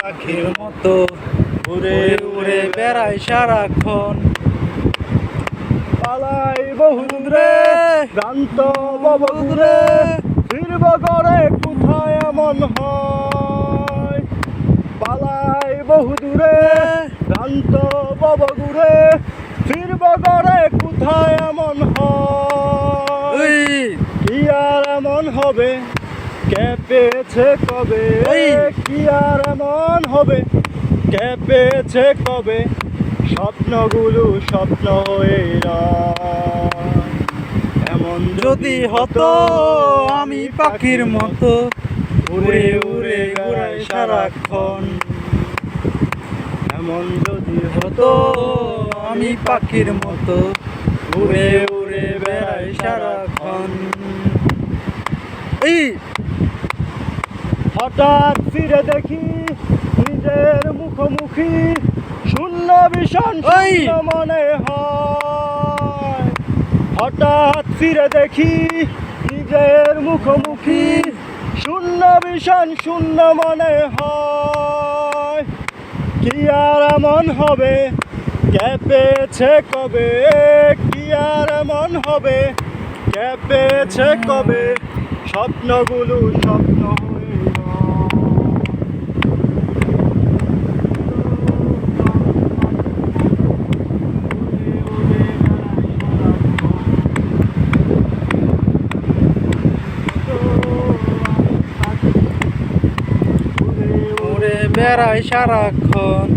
পাখির মতো উড়ে উড়ে বেড়াই সারাক্ষণ। পালাই বহুদূরে ভ্রান্ত ববদূরে ফিরব করে কোথায় এমন হয়। পালাই বহুদূরে ভ্রান্ত ববদূরে ফিরব করে কোথায় এমন হয়। কি আর এমন হবে কে পেয়েছে কবে, কি আর এমন হবে কে পেয়েছে কবে, স্বপ্নগুলো স্বপ্ন হয়ে রয়। এমন যদি হতো আমি পাখির মতো উড়ে উড়ে বেড়াই সারাক্ষণ। এমন যদি হতো আমি পাখির মতো উড়ে উড়ে বেড়াই সারাক্ষণ। হঠাৎ ফিরে দেখি নিজের মুখোমুখি, শূন্য ভীষণ শূন্য মনে হয়। হঠাৎ ফিরে দেখি নিজের মুখোমুখি, শূন্য ভীষণ শূন্য মনে হয়। কি আর এমন হবে কে পেয়েছে কবে, কি আর এমন হবে কে পেয়েছে কবে, স্বপ্নগুলো স্বপ্ন হয়ে উড়ে বেড়াই সারাক্ষণ।